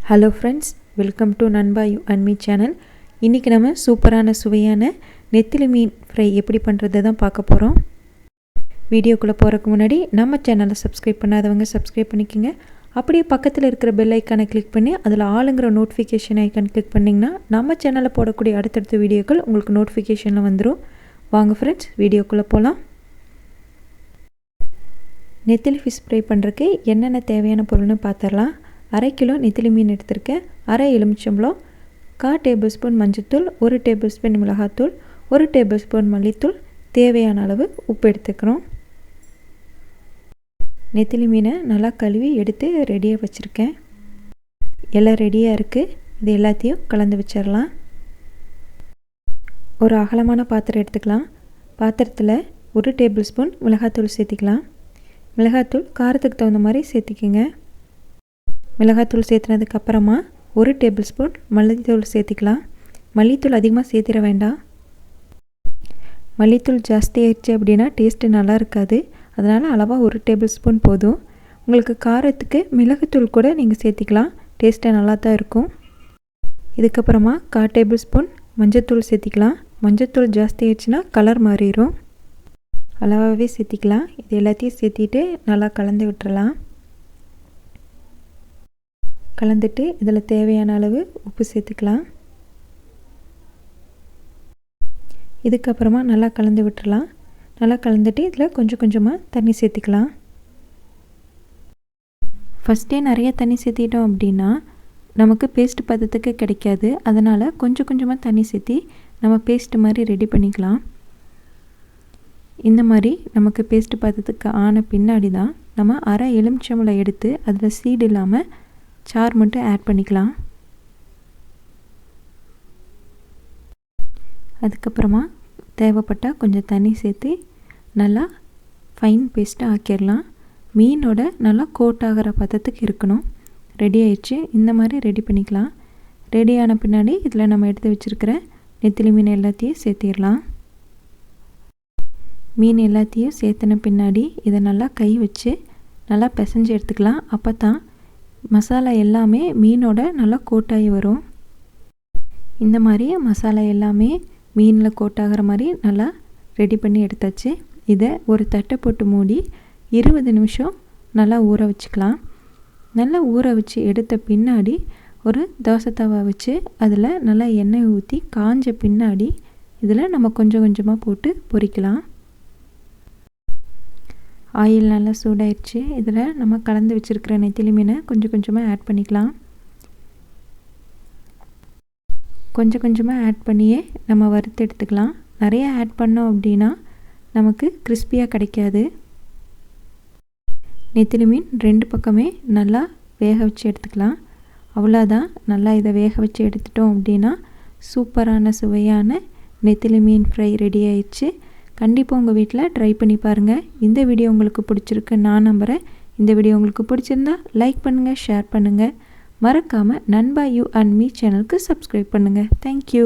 Hello friends, welcome to நண்பா you and me channel. இன்றைக்கி நம்ம சூப்பரான சுவையான நெத்திலி மீன் ஃப்ரை எப்படி பண்ணுறது தான் பார்க்க போகிறோம். வீடியோக்குள்ளே போகிறதுக்கு முன்னாடி நம்ம சேனலை சப்ஸ்கிரைப் பண்ணாதவங்க சப்ஸ்கிரைப் பண்ணிக்கோங்க. அப்படியே பக்கத்தில் இருக்கிற பெல் ஐக்கானை கிளிக் பண்ணி அதில் ஆளுங்கிற நோட்டிஃபிகேஷன் ஐக்கான் கிளிக் பண்ணிங்கன்னா நம்ம சேனலில் போடக்கூடிய அடுத்தடுத்த வீடியோக்கள் உங்களுக்கு நோட்டிஃபிகேஷனில் வந்துடும். வாங்க ஃப்ரெண்ட்ஸ், வீடியோக்குள்ளே போகலாம். நெத்திலி ஃபிஷ் ஃப்ரை பண்ணுறதுக்கு என்னென்ன தேவையான பொருள்னு பார்த்துடலாம். 1/2 கிலோ நெத்திலி மீன் எடுத்திருக்கேன். 1/2 எலுமிச்சம்பழம், 1/4 டேபிள் ஸ்பூன் மஞ்சள்தூள், 1 டேபிள் ஸ்பூன் மிளகாத்தூள், 1 டேபிள் ஸ்பூன் மல்லித்தூள், தேவையான அளவு உப்பு எடுத்துக்கிறோம். நெத்திலி மீனை நல்லா கழுவி எடுத்து ரெடியாக வச்சுருக்கேன். எல்லாம் ரெடியாக இருக்குது. இது எல்லாத்தையும் கலந்து வச்சிடலாம். ஒரு அகலமான பாத்திரம் எடுத்துக்கலாம். பாத்திரத்தில் 1 டேபிள் ஸ்பூன் மிளகாத்தூள் சேர்த்திக்கலாம். மிளகாத்தூள் காரத்துக்கு தகுந்த மாதிரி சேர்த்திக்கோங்க. மிளகாத்தூள் சேர்த்துனதுக்கப்புறமா 1 டேபிள் ஸ்பூன் மல்லித்தூள் சேர்த்திக்கலாம். மல்லித்தூள் அதிகமாக சேர்த்திட வேண்டாம். மல்லித்தூள் ஜாஸ்தி ஆயிடுச்சு அப்படின்னா டேஸ்ட்டு நல்லா இருக்காது. அதனால் அளவாக 1 டேபிள் ஸ்பூன் போதும். உங்களுக்கு காரத்துக்கு மிளகுத்தூள் கூட நீங்கள் சேர்த்திக்கலாம். டேஸ்ட்டு நல்லா தான் இருக்கும். இதுக்கப்புறமா 1/4 டேபிள் ஸ்பூன் மஞ்சள்தூள் சேர்த்திக்கலாம். மஞ்சள்தூள் ஜாஸ்தி ஆயிடுச்சுன்னா கலர் மாறிடும். அளவாகவே சேர்த்திக்கலாம். இது எல்லாத்தையும் சேர்த்திட்டு நல்லா கலந்து விட்டுறலாம். கலந்துட்டு இதில் தேவையான அளவு உப்பு சேர்த்துக்கலாம். இதுக்கப்புறமா நல்லா கலந்து விட்டுறலாம். நல்லா கலந்துட்டு இதில் கொஞ்சம் கொஞ்சமாக தண்ணி சேர்த்துக்கலாம். ஃபஸ்ட்டே நிறைய தண்ணி சேர்த்திட்டோம் அப்படின்னா நமக்கு பேஸ்ட் பதத்துக்கு கிடைக்காது. அதனால் கொஞ்சம் கொஞ்சமாக தண்ணி சேர்த்தி நம்ம பேஸ்ட்டு மாதிரி ரெடி பண்ணிக்கலாம். இந்த மாதிரி நமக்கு பேஸ்ட் பதத்துக்கு ஆன பின்னாடி தான் நம்ம 1/2 எலுமிச்சம்பழம் எடுத்து அதில் சீடு இல்லாமல் சாறு மட்டும் ஆட் பண்ணிக்கலாம். அதுக்கப்புறமா தேவைப்பட்டால் கொஞ்சம் தண்ணி சேர்த்து நல்லா ஃபைன் பேஸ்ட்டாக ஆக்கிடலாம். மீனோட நல்லா கோட் ஆகிற பதத்துக்கு இருக்கணும். ரெடி ஆயிடுச்சு. இந்த மாதிரி ரெடி பண்ணிக்கலாம். ரெடி ஆன பின்னாடி இதில் நம்ம எடுத்து வச்சுருக்கிற நெத்திலி மீன் எல்லாத்தையும் சேர்த்திடலாம். மீன் எல்லாத்தையும் சேர்த்துன பின்னாடி இதை நல்லா கை வச்சு நல்லா பிசைஞ்சு எடுத்துக்கலாம். அப்போ தான் மசாலா எல்லாமே மீனோட நல்லா கோட்டாகி வரும். இந்த மாதிரி மசாலா எல்லாமே மீனில் கோட்டாகிற மாதிரி நல்லா ரெடி பண்ணி எடுத்தாச்சு. இதை ஒரு தட்டை போட்டு மூடி 20 நிமிஷம் நல்லா ஊற வச்சுக்கலாம். நல்லா ஊற வச்சு எடுத்த பின்னாடி ஒரு தோசை தவா வச்சு அதில் நல்லா எண்ணெய் ஊற்றி காஞ்ச பின்னாடி இதில் நம்ம கொஞ்சம் கொஞ்சமாக போட்டு பொரிக்கலாம். ஆயில் நல்லா சூடாயிடுச்சு. இதில் நம்ம கலந்து வச்சுருக்கிற நெத்திலி மீனை கொஞ்சம் கொஞ்சமாக ஆட் பண்ணிக்கலாம். கொஞ்சம் கொஞ்சமாக ஆட் பண்ணியே நம்ம வறுத்து எடுத்துக்கலாம். நிறைய ஆட் பண்ணோம் அப்படின்னா நமக்கு கிறிஸ்பியாக கிடைக்காது. நெத்திலி மீன் 2 பக்கமே நல்லா வேக வச்சு எடுத்துக்கலாம். அவ்வளோதான். நல்லா இதை வேக வச்சு எடுத்துட்டோம் அப்படின்னா சூப்பரான சுவையான நெத்திலி மீன் ஃப்ரை ரெடி ஆயிடுச்சு. கண்டிப்பாக உங்கள் வீட்டில் ட்ரை பண்ணி பாருங்கள். இந்த வீடியோ உங்களுக்கு பிடிச்சிருக்கு நான் நம்புகிறேன். இந்த வீடியோ உங்களுக்கு பிடிச்சிருந்தா லைக் பண்ணுங்கள், ஷேர் பண்ணுங்கள். மறக்காமல் நண்பா யூ அண்ட் மீ சேனலுக்கு சப்ஸ்கிரைப் பண்ணுங்கள். தேங்க்யூ.